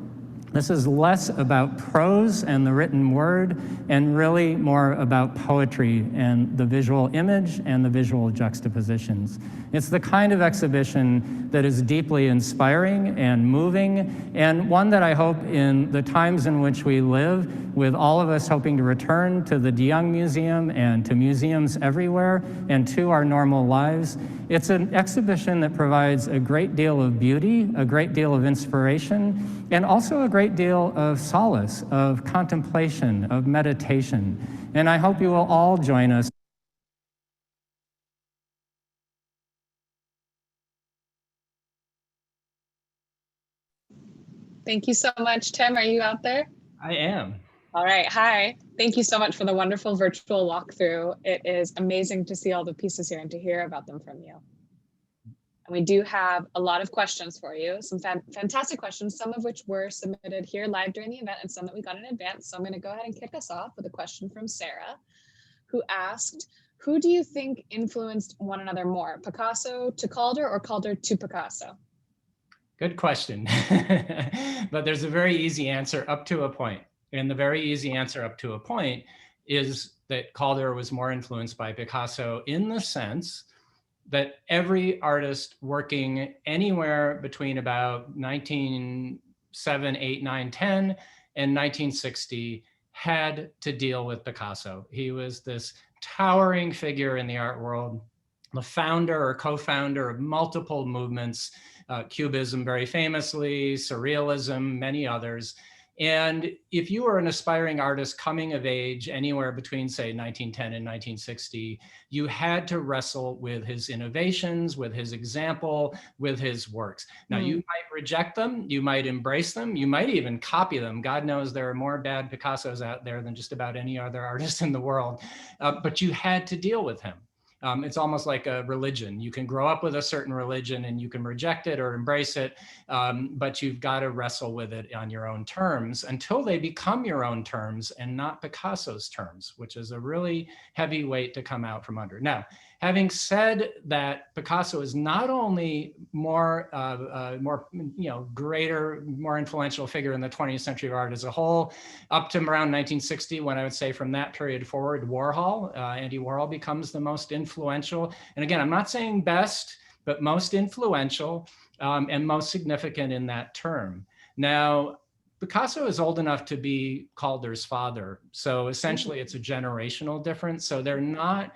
This is less about prose and the written word, and really more about poetry and the visual image and the visual juxtapositions. It's the kind of exhibition that is deeply inspiring and moving, and one that I hope in the times in which we live, with all of us hoping to return to the de Young Museum and to museums everywhere and to our normal lives, it's an exhibition that provides a great deal of beauty, a great deal of inspiration, and also a great deal of solace, of contemplation, of meditation. And I hope you will all join us. Thank you so much, Tim. Are you out there? I am. All right. Hi. Thank you so much for the wonderful virtual walkthrough. It is amazing to see all the pieces here and to hear about them from you. And we do have a lot of questions for you, some fantastic questions, some of which were submitted here live during the event and some that we got in advance. So I'm going to go ahead and kick us off with a question from Sarah, who asked, who do you think influenced one another more, Picasso to Calder or Calder to Picasso? Good question. But there's a very easy answer up to a point. And the very easy answer up to a point is that Calder was more influenced by Picasso in the sense that every artist working anywhere between about 1907, 8, 9, 10 and 1960 had to deal with Picasso. He was this towering figure in the art world, the founder or co-founder of multiple movements, Cubism very famously, Surrealism, many others. And if you were an aspiring artist coming of age anywhere between, say, 1910 and 1960, you had to wrestle with his innovations, with his example, with his works. Now, you might reject them, you might embrace them, you might even copy them. God knows there are more bad Picassos out there than just about any other artist in the world, but you had to deal with him. It's almost like a religion. You can grow up with a certain religion and you can reject it or embrace it, but you've got to wrestle with it on your own terms until they become your own terms and not Picasso's terms, which is a really heavy weight to come out from under. Now, having said that, Picasso is not only greater, more influential figure in the 20th century of art as a whole, up to around 1960, when I would say from that period forward, Warhol, Andy Warhol becomes the most influential. And again, I'm not saying best, but most influential and most significant in that term. Now, Picasso is old enough to be Calder's father. So essentially it's a generational difference. So they're not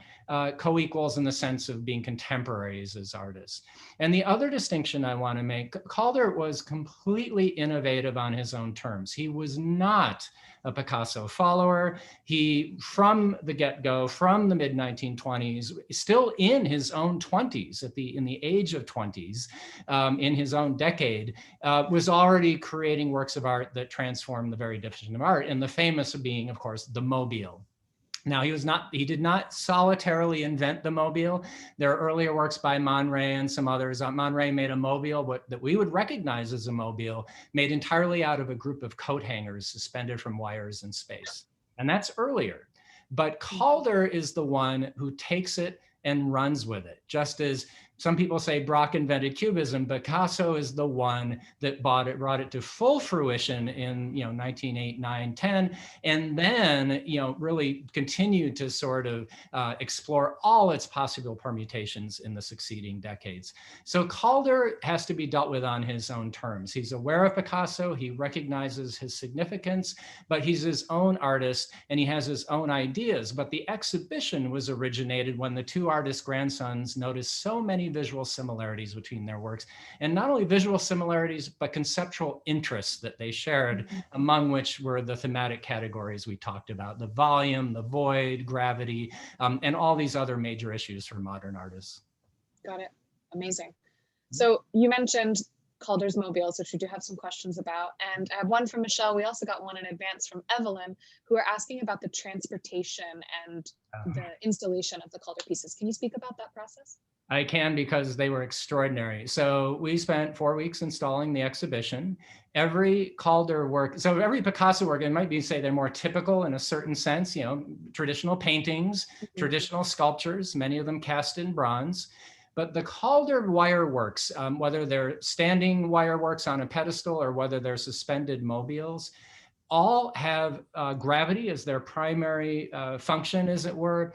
co-equals in the sense of being contemporaries as artists. And the other distinction I want to make, Calder was completely innovative on his own terms. He was not a Picasso follower. He, from the get-go, from the mid-1920s, still in his own 20s, in the age of 20s, in his own decade, was already creating works of art that transformed the very definition of art, and the famous being, of course, the mobile. Now, he did not solitarily invent the mobile. There are earlier works by Man Ray and some others. Man Ray made a mobile that we would recognize as a mobile, made entirely out of a group of coat hangers suspended from wires in space. And that's earlier. But Calder is the one who takes it and runs with it. Just as some people say Braque invented Cubism, Picasso is the one that brought it to full fruition in 1908, 9, 10, and then really continued to sort of explore all its possible permutations in the succeeding decades. So Calder has to be dealt with on his own terms. He's aware of Picasso, he recognizes his significance, but he's his own artist and he has his own ideas. But the exhibition was originated when the two artists' grandsons noticed so many many visual similarities between their works, and not only visual similarities, but conceptual interests that they shared, among which were the thematic categories we talked about, the volume, the void, gravity, and all these other major issues for modern artists. Got it. Amazing. So you mentioned Calder's mobiles, which we do have some questions about. And I have one from Michelle. We also got one in advance from Evelyn, who are asking about the transportation and the installation of the Calder pieces. Can you speak about that process? I can, because they were extraordinary. So we spent 4 weeks installing the exhibition. Every Calder work, so every Picasso work, it might be, say, they're more typical in a certain sense, you know, traditional paintings, traditional sculptures, many of them cast in bronze. But the Calder wire works, whether they're standing wire works on a pedestal or whether they're suspended mobiles, all have gravity as their primary function, as it were.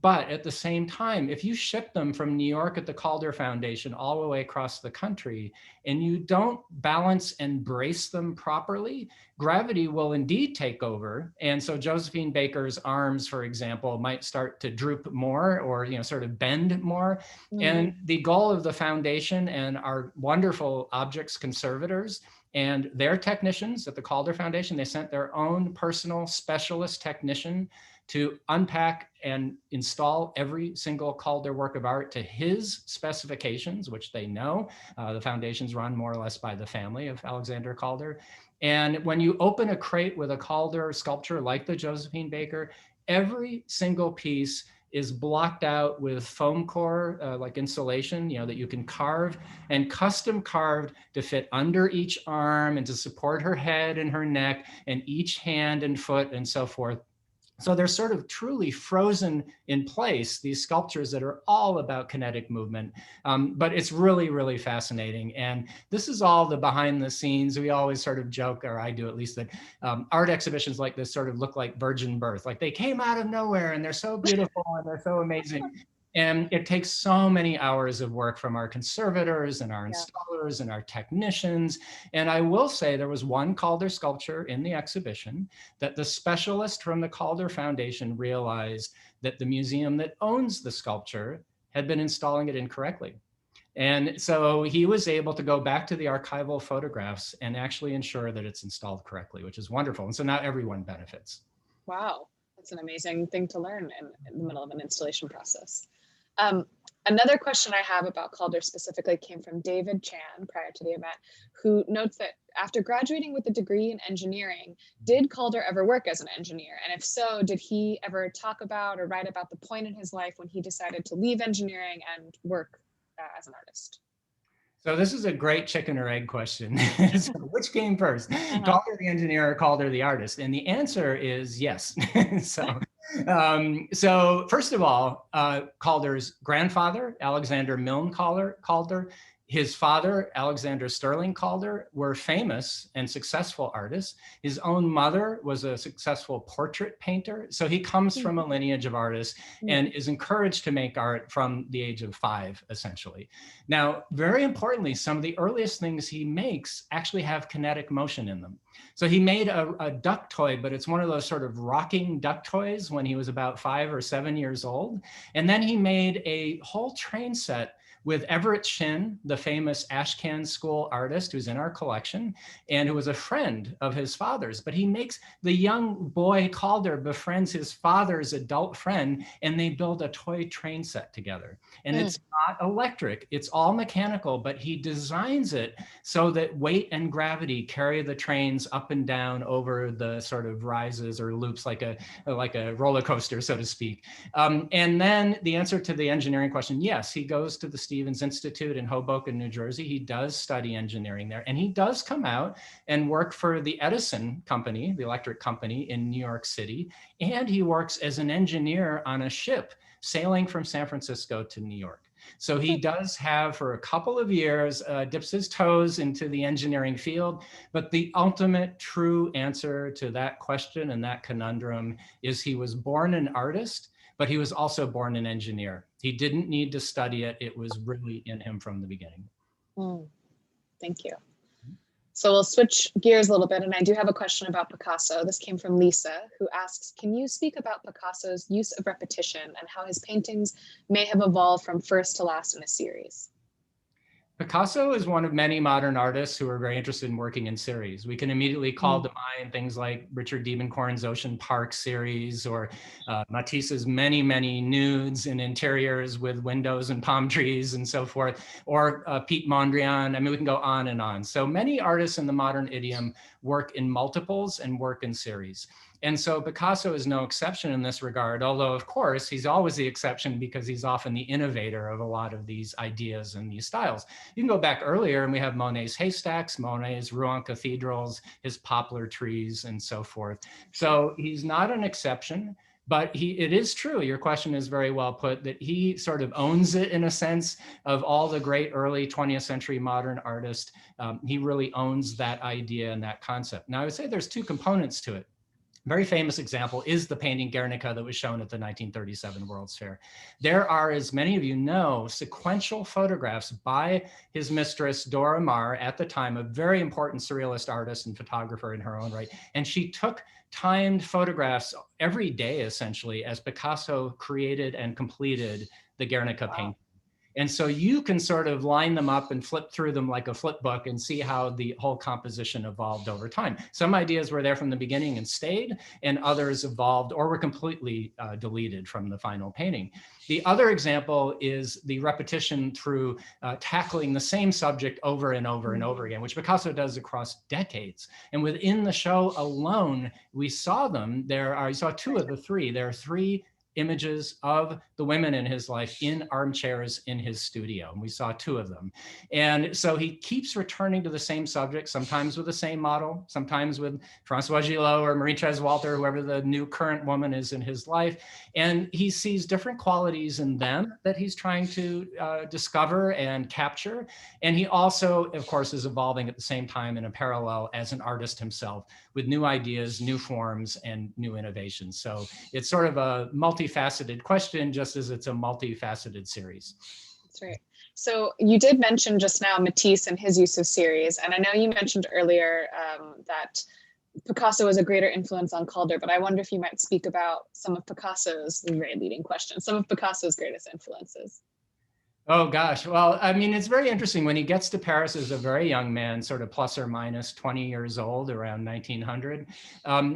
But at the same time, if you ship them from New York at the Calder Foundation all the way across the country, and you don't balance and brace them properly, gravity will indeed take over. And so Josephine Baker's arms, for example, might start to droop more, or, you know, sort of bend more. And the goal of the foundation and our wonderful objects conservators and their technicians at the Calder Foundation, they sent their own personal specialist technician to unpack and install every single Calder work of art to his specifications, which they know. The foundation's run more or less by the family of Alexander Calder. And when you open a crate with a Calder sculpture like the Josephine Baker, every single piece is blocked out with foam core, like insulation, you know, that you can carve, and custom carved to fit under each arm and to support her head and her neck and each hand and foot and so forth. So they're sort of truly frozen in place, these sculptures that are all about kinetic movement. But it's really, really fascinating. And this is all the behind the scenes. We always sort of joke, or I do at least, that art exhibitions like this sort of look like virgin birth. Like they came out of nowhere and they're so beautiful and they're so amazing. And it takes so many hours of work from our conservators and our installers and our technicians. And I will say there was one Calder sculpture in the exhibition that the specialist from the Calder Foundation realized that the museum that owns the sculpture had been installing it incorrectly. And so he was able to go back to the archival photographs and actually ensure that it's installed correctly, which is wonderful. And so now everyone benefits. Wow, that's an amazing thing to learn in the middle of an installation process. Another question I have about Calder specifically came from David Chan prior to the event, who notes that after graduating with a degree in engineering, did Calder ever work as an engineer? And if so, did he ever talk about or write about the point in his life when he decided to leave engineering and work as an artist? So this is a great chicken or egg question. So which came first, Calder the engineer or Calder the artist? And the answer is yes. So first of all, Calder's grandfather, Alexander Milne Calder, his father, Alexander Sterling Calder, were famous and successful artists. His own mother was a successful portrait painter. So he comes from a lineage of artists and is encouraged to make art from the age of 5, essentially. Now, very importantly, some of the earliest things he makes actually have kinetic motion in them. So he made a duck toy, but it's one of those sort of rocking duck toys when he was about 5 or 7 years old. And then he made a whole train set with Everett Shinn, the famous Ashcan School artist who's in our collection and who was a friend of his father's. But he makes the young boy Calder befriends his father's adult friend, and they build a toy train set together. And it's not electric, it's all mechanical, but he designs it so that weight and gravity carry the trains up and down over the sort of rises or loops like a roller coaster, so to speak. And then the answer to the engineering question, yes, he goes to the Stevens Institute in Hoboken, New Jersey. He does study engineering there, and he does come out and work for the Edison company, the electric company in New York City. And he works as an engineer on a ship sailing from San Francisco to New York. So he does have, for a couple of years, dips his toes into the engineering field. But the ultimate true answer to that question and that conundrum is he was born an artist, but he was also born an engineer. He didn't need to study it. It was really in him from the beginning. Thank you. So we'll switch gears a little bit, and I do have a question about Picasso. This came from Lisa, who asks, can you speak about Picasso's use of repetition and how his paintings may have evolved from first to last in a series? Picasso is one of many modern artists who are very interested in working in series. We can immediately call to mind things like Richard Diebenkorn's Ocean Park series, or Matisse's many, many nudes in interiors with windows and palm trees and so forth, or Pete Mondrian. I mean, we can go on and on. So many artists in the modern idiom work in multiples and work in series. And so Picasso is no exception in this regard, although of course he's always the exception because he's often the innovator of a lot of these ideas and these styles. You can go back earlier and we have Monet's haystacks, Monet's Rouen cathedrals, his poplar trees and so forth. So he's not an exception, but it is true, your question is very well put, that he sort of owns it in a sense of all the great early 20th century modern artists. He really owns that idea and that concept. Now I would say there's two components to it. Very famous example is the painting Guernica that was shown at the 1937 World's Fair. There are, as many of you know, sequential photographs by his mistress, Dora Maar, at the time, a very important surrealist artist and photographer in her own right. And she took timed photographs every day, essentially, as Picasso created and completed the Guernica painting. And so you can sort of line them up and flip through them like a flip book and see how the whole composition evolved over time. Some ideas were there from the beginning and stayed, and others evolved or were completely deleted from the final painting. The other example is the repetition through tackling the same subject over and over and over again, which Picasso does across decades. And within the show alone, we saw them. You saw two of the three. There are three images of the women in his life in armchairs in his studio. And we saw two of them. And so he keeps returning to the same subject, sometimes with the same model, sometimes with Françoise Gillot or Marie-Thérèse Walter, whoever the new current woman is in his life. And he sees different qualities in them that he's trying to discover and capture. And he also, of course, is evolving at the same time in a parallel as an artist himself with new ideas, new forms, and new innovations. So it's sort of a multifaceted question, just as it's a multifaceted series. That's right. So you did mention just now Matisse and his use of series. And I know you mentioned earlier that Picasso was a greater influence on Calder, but I wonder if you might speak about some of Picasso's, very leading question, some of Picasso's greatest influences. Oh gosh, well, I mean, it's very interesting. When he gets to Paris as a very young man, sort of plus or minus 20 years old, around 1900,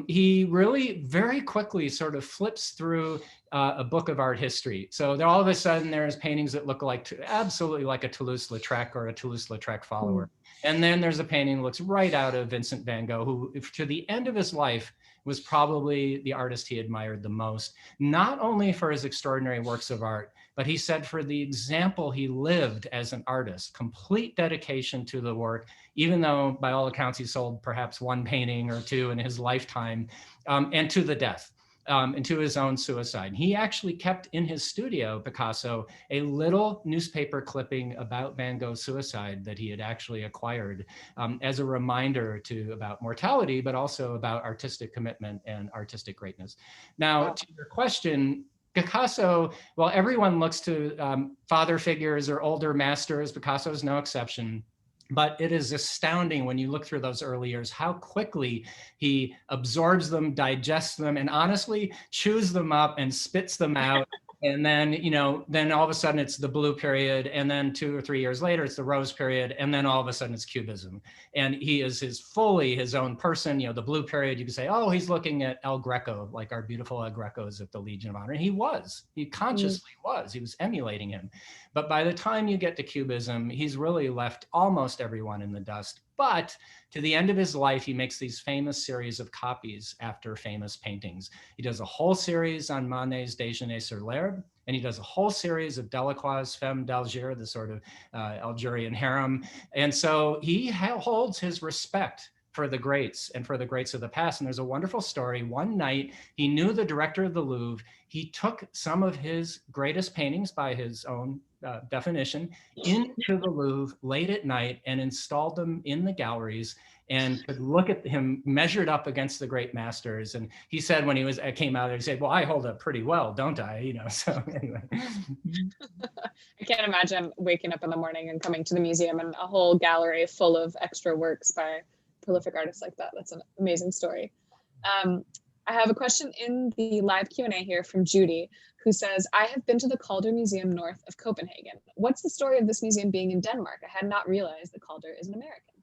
he really very quickly sort of flips through a book of art history. So all of a sudden there's paintings that look like absolutely like a Toulouse-Lautrec or a Toulouse-Lautrec follower. And then there's a painting that looks right out of Vincent van Gogh, who to the end of his life was probably the artist he admired the most, not only for his extraordinary works of art, but he said for the example he lived as an artist, complete dedication to the work, even though by all accounts he sold perhaps one painting or two in his lifetime, and to the death. And to his own suicide. He actually kept in his studio, Picasso, a little newspaper clipping about Van Gogh's suicide that he had actually acquired as a reminder about mortality, but also about artistic commitment and artistic greatness. Now, to your question, Picasso, well, everyone looks to father figures or older masters. Picasso is no exception. But it is astounding when you look through those early years, how quickly he absorbs them, digests them, and honestly chews them up and spits them out. And then, then all of a sudden it's the blue period. And then 2 or 3 years later, it's the rose period. And then all of a sudden it's Cubism. And he is fully his own person. The blue period, you can say, oh, he's looking at El Greco, like our beautiful El Grecos at the Legion of Honor. And he consciously was, he was emulating him. But by the time you get to Cubism, he's really left almost everyone in the dust. But to the end of his life, he makes these famous series of copies after famous paintings. He does a whole series on Manet's Déjeuner sur l'herbe, and he does a whole series of Delacroix's Femme d'Alger, the sort of Algerian harem. And so he holds his respect for the greats and for the greats of the past. And there's a wonderful story. One night, he knew the director of the Louvre. He took some of his greatest paintings by his own definition into the Louvre late at night and installed them in the galleries, and could look at him measured up against the great masters. And he said when he came out there, he said, well, I hold up pretty well, don't I? You know, so anyway. I can't imagine waking up in the morning and coming to the museum and a whole gallery full of extra works by prolific artists like that. That's an amazing story. I have a question in the live Q&A here from Judy, who says, I have been to the Calder Museum north of Copenhagen. What's the story of this museum being in Denmark? I had not realized that Calder is an American.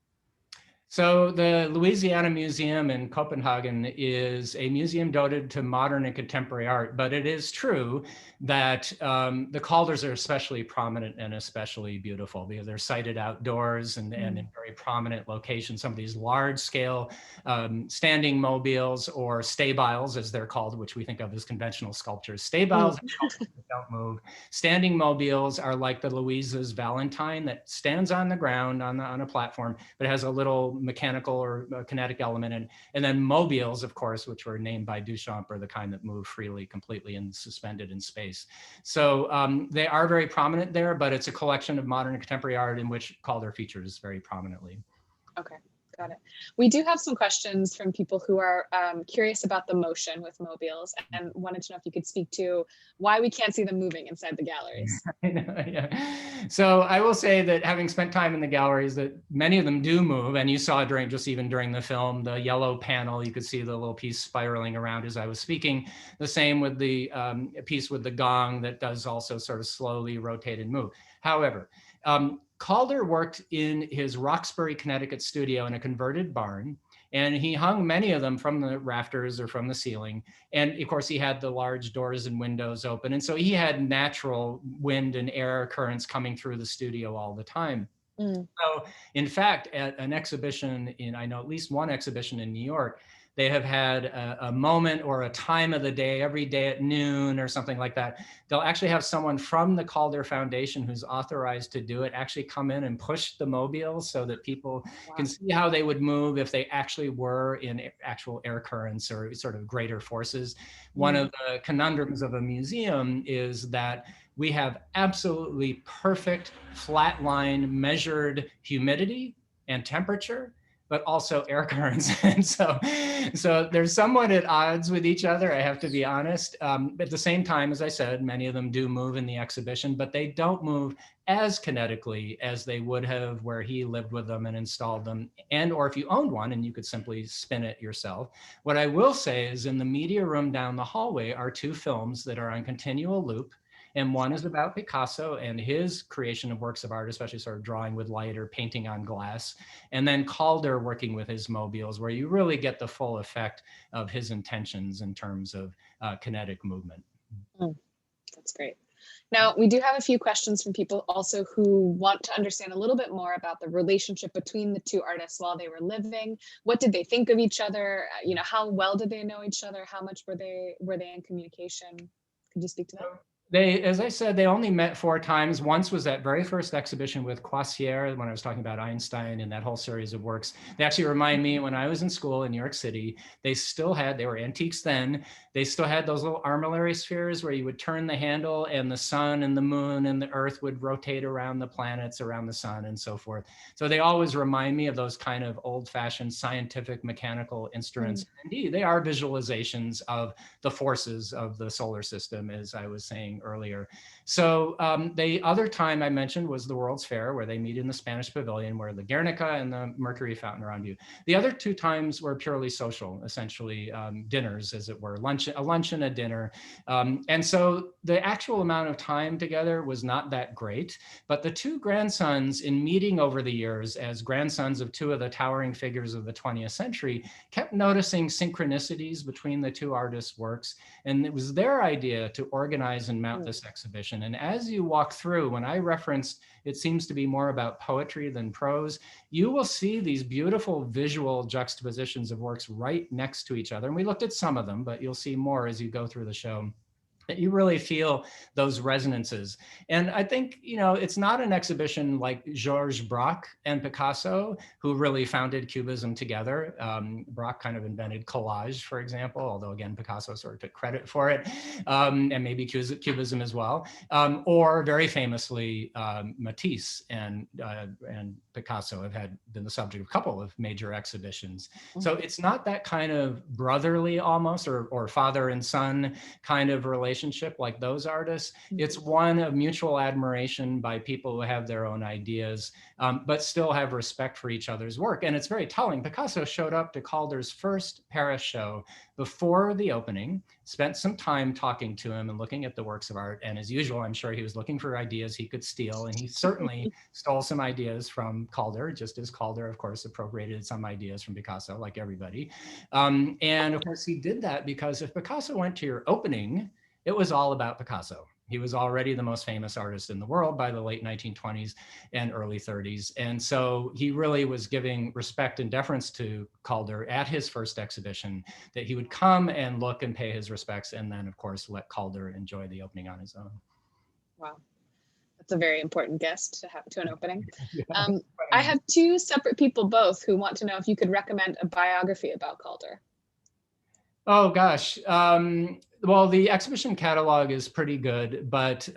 So the Louisiana Museum in Copenhagen is a museum devoted to modern and contemporary art, but it is true that the Calders are especially prominent and especially beautiful because they're sited outdoors and in very prominent locations. Some of these large scale standing mobiles, or stabiles as they're called, which we think of as conventional sculptures. Stabiles don't move. Standing mobiles are like the Louise's Valentine that stands on the ground on a platform, but has a little mechanical or kinetic element. And then mobiles, of course, which were named by Duchamp, are the kind that move freely, completely, and suspended in space. So they are very prominent there, but it's a collection of modern and contemporary art in which Calder features very prominently. Okay. Got it. We do have some questions from people who are curious about the motion with mobiles and wanted to know if you could speak to why we can't see them moving inside the galleries. I know, yeah. So I will say that having spent time in the galleries, that many of them do move, and you saw even during the film, the yellow panel, you could see the little piece spiraling around as I was speaking. The same with the piece with the gong that does also sort of slowly rotate and move. However, Calder worked in his Roxbury, Connecticut studio in a converted barn, and he hung many of them from the rafters or from the ceiling. And of course, he had the large doors and windows open. And so he had natural wind and air currents coming through the studio all the time. So in fact, at an exhibition I know at least one exhibition in New York, they have had a moment or a time of the day, every day at noon or something like that. They'll actually have someone from the Calder Foundation who's authorized to do it actually come in and push the mobiles so that people can see how they would move if they actually were in actual air currents or sort of greater forces. One of the conundrums of a museum is that we have absolutely perfect flat line measured humidity and temperature, but also air currents. And so they're somewhat at odds with each other, I have to be honest. But at the same time, as I said, many of them do move in the exhibition, but they don't move as kinetically as they would have where he lived with them and installed them, or if you owned one and you could simply spin it yourself. What I will say is in the media room down the hallway are two films that are on continual loop. And one is about Picasso and his creation of works of art, especially sort of drawing with light or painting on glass. And then Calder working with his mobiles, where you really get the full effect of his intentions in terms of kinetic movement. That's great. Now, we do have a few questions from people also who want to understand a little bit more about the relationship between the two artists while they were living. What did they think of each other? You know, how well did they know each other? How much were they in communication? Could you speak to that? As I said, they only met 4 times. Once was that very first exhibition with Coissier, when I was talking about Einstein and that whole series of works. They actually remind me when I was in school in New York City, they were antiques then, they still had those little armillary spheres where you would turn the handle and the sun and the moon and the earth would rotate around the planets, around the sun and so forth. So they always remind me of those kind of old-fashioned scientific mechanical instruments. Indeed, they are visualizations of the forces of the solar system, as I was saying earlier. So the other time I mentioned was the World's Fair, where they meet in the Spanish Pavilion, where the Guernica and the Mercury Fountain are on view. The other 2 times were purely social, essentially dinners, as it were, a lunch and a dinner. And so the actual amount of time together was not that great, but the 2 grandsons, in meeting over the years as grandsons of 2 of the towering figures of the 20th century, kept noticing synchronicities between the 2 artists' works. And it was their idea to organize and mount this exhibition. And as you walk through, when I referenced it seems to be more about poetry than prose, you will see these beautiful visual juxtapositions of works right next to each other. And we looked at some of them, but you'll see more as you go through the show. that you really feel those resonances. And I think, you know, it's not an exhibition like Georges Braque and Picasso, who really founded Cubism together. Braque kind of invented collage, for example, although again, Picasso sort of took credit for it, and maybe Cubism as well. Or very famously, Matisse and Picasso have been the subject of a couple of major exhibitions. So it's not that kind of brotherly almost, or father and son kind of relationship like those artists. It's one of mutual admiration by people who have their own ideas, but still have respect for each other's work. And it's very telling. Picasso showed up to Calder's first Paris show before the opening, spent some time talking to him and looking at the works of art. And as usual, I'm sure he was looking for ideas he could steal. And he certainly stole some ideas from Calder, just as Calder, of course, appropriated some ideas from Picasso, like everybody. And of course, he did that because if Picasso went to your opening, it was all about Picasso. He was already the most famous artist in the world by the late 1920s and early 30s. And so he really was giving respect and deference to Calder at his first exhibition, that he would come and look and pay his respects, and then of course let Calder enjoy the opening on his own. Wow. That's a very important guest to have to an opening. I have two separate people both who want to know if you could recommend a biography about Calder. Oh gosh. Well, the exhibition catalog is pretty good, but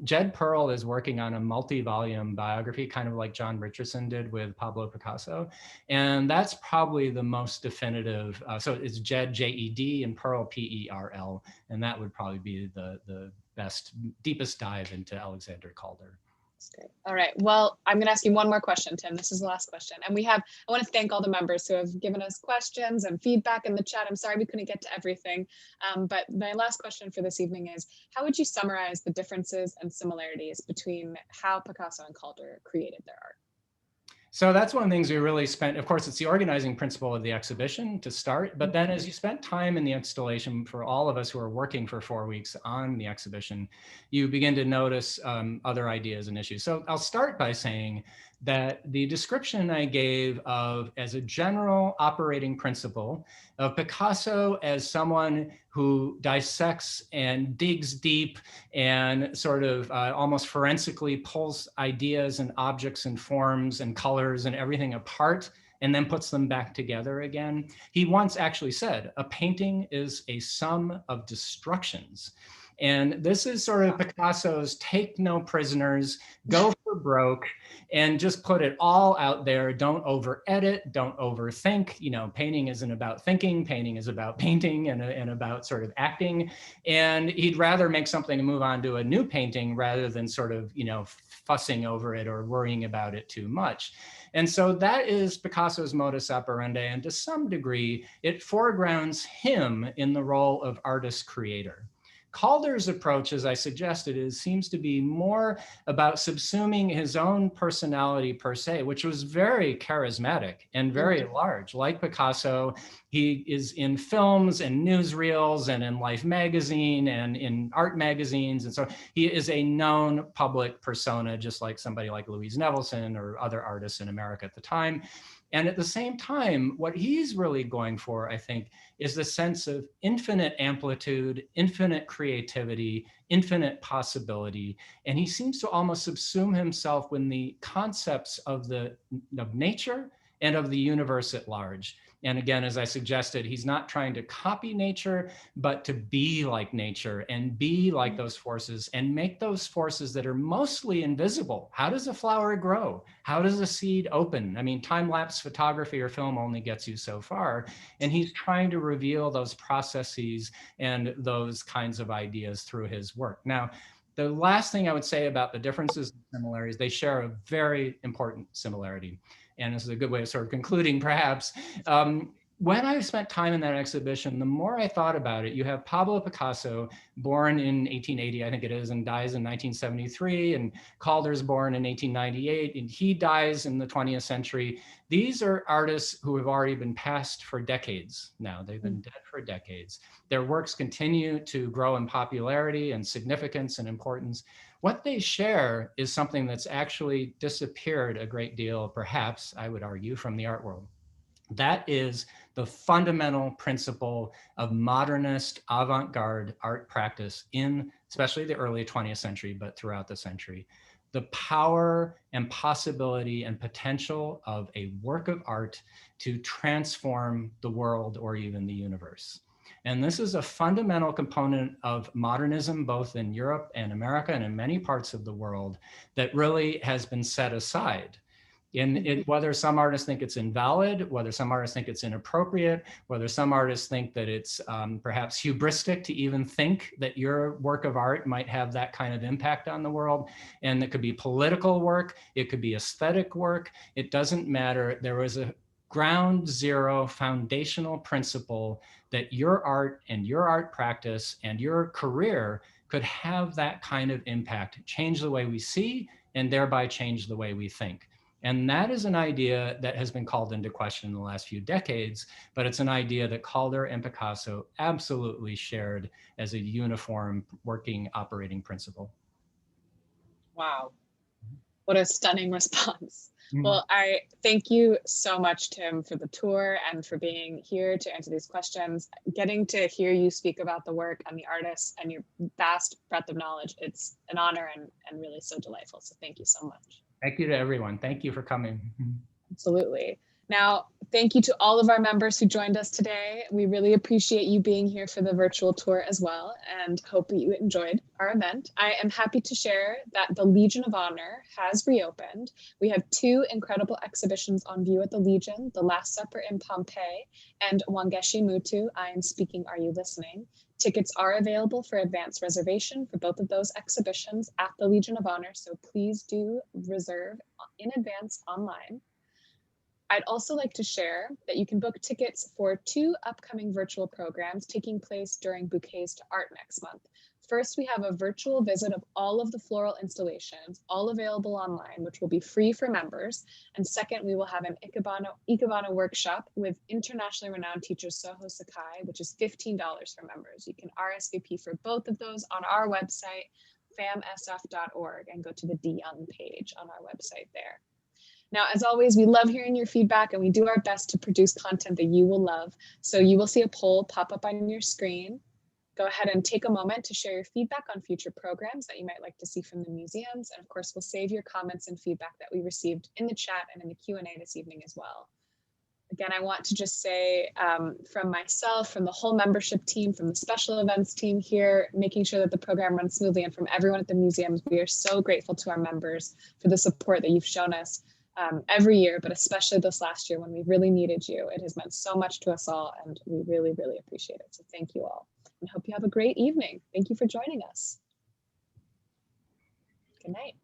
Jed Pearl is working on a multi-volume biography, kind of like John Richardson did with Pablo Picasso. And that's probably the most definitive. So it's Jed, J-E-D, and Pearl, P-E-R-L. And that would probably be the best, deepest dive into Alexander Calder. That's great. All right. Well, I'm going to ask you one more question, Tim. This is the last question. And I want to thank all the members who have given us questions and feedback in the chat. I'm sorry we couldn't get to everything. But my last question for this evening is, how would you summarize the differences and similarities between how Picasso and Calder created their art? So that's one of the things we really spent, of course, it's the organizing principle of the exhibition to start, but then as you spent time in the installation, for all of us who are working for 4 weeks on the exhibition, you begin to notice other ideas and issues. So I'll start by saying that the description I gave of, as a general operating principle, of Picasso as someone who dissects and digs deep and sort of almost forensically pulls ideas and objects and forms and colors and everything apart and then puts them back together again. He once actually said, a painting is a sum of destructions. And this is sort of Picasso's take no prisoners, go for broke, and just put it all out there. Don't over edit, don't overthink. You know, painting isn't about thinking, painting is about painting and about sort of acting. And he'd rather make something and move on to a new painting rather than sort of, you know, fussing over it or worrying about it too much. And so that is Picasso's modus operandi. And to some degree, it foregrounds him in the role of artist creator. Calder's approach, as I suggested, seems to be more about subsuming his own personality per se, which was very charismatic and very large. Like Picasso, he is in films and newsreels and in Life magazine and in art magazines. And so he is a known public persona, just like somebody like Louise Nevelson or other artists in America at the time. And at the same time, what he's really going for, I think, is the sense of infinite amplitude, infinite creativity, infinite possibility. And he seems to almost subsume himself in the concepts of nature and of the universe at large. And again, as I suggested, he's not trying to copy nature, but to be like nature and be like those forces and make those forces that are mostly invisible. How does a flower grow? How does a seed open? I mean, time-lapse photography or film only gets you so far. And he's trying to reveal those processes and those kinds of ideas through his work. Now, the last thing I would say about the differences and similarities, they share a very important similarity. And this is a good way of sort of concluding, perhaps. When I spent time in that exhibition, the more I thought about it, you have Pablo Picasso, born in 1880, I think it is, and dies in 1973, and Calder's born in 1898, and he dies in the 20th century. These are artists who have already been passed for decades now. They've been dead for decades. Their works continue to grow in popularity and significance and importance. What they share is something that's actually disappeared a great deal, perhaps, I would argue, from the art world. That is the fundamental principle of modernist avant-garde art practice in especially the early 20th century, but throughout the century. The power and possibility and potential of a work of art to transform the world or even the universe. And this is a fundamental component of modernism, both in Europe and America and in many parts of the world, that really has been set aside. Whether some artists think it's invalid, whether some artists think it's inappropriate, whether some artists think that it's perhaps hubristic to even think that your work of art might have that kind of impact on the world. And it could be political work, it could be aesthetic work, it doesn't matter. There was a ground zero foundational principle that your art and your art practice and your career could have that kind of impact, change the way we see, and thereby change the way we think. And that is an idea that has been called into question in the last few decades, but it's an idea that Calder and Picasso absolutely shared as a uniform working operating principle. Wow. What a stunning response. Well, I thank you so much, Tim, for the tour and for being here to answer these questions. Getting to hear you speak about the work and the artists and your vast breadth of knowledge, it's an honor and really so delightful. So thank you so much. Thank you to everyone. Thank you for coming. Absolutely. Now, thank you to all of our members who joined us today. We really appreciate you being here for the virtual tour as well, and hope that you enjoyed our event. I am happy to share that the Legion of Honor has reopened. We have 2 incredible exhibitions on view at the Legion, The Last Supper in Pompeii and Wangeshi Mutu, I Am Speaking, Are You Listening? Tickets are available for advance reservation for both of those exhibitions at the Legion of Honor, so please do reserve in advance online. I'd also like to share that you can book tickets for 2 upcoming virtual programs taking place during Bouquets to Art next month. First, we have a virtual visit of all of the floral installations, all available online, which will be free for members. And second, we will have an Ikebana workshop with internationally renowned teacher Soho Sakai, which is $15 for members. You can RSVP for both of those on our website, famsf.org, and go to the DYOUNG page on our website there. Now, as always, we love hearing your feedback and we do our best to produce content that you will love. So you will see a poll pop up on your screen. Go ahead and take a moment to share your feedback on future programs that you might like to see from the museums. And of course, we'll save your comments and feedback that we received in the chat and in the Q&A this evening as well. Again, I want to just say from myself, from the whole membership team, from the special events team here, making sure that the program runs smoothly, and from everyone at the museums, we are so grateful to our members for the support that you've shown us every year, but especially this last year when we really needed you. It has meant so much to us all, and we really, really appreciate it. So thank you all, and hope you have a great evening. Thank you for joining us. Good night.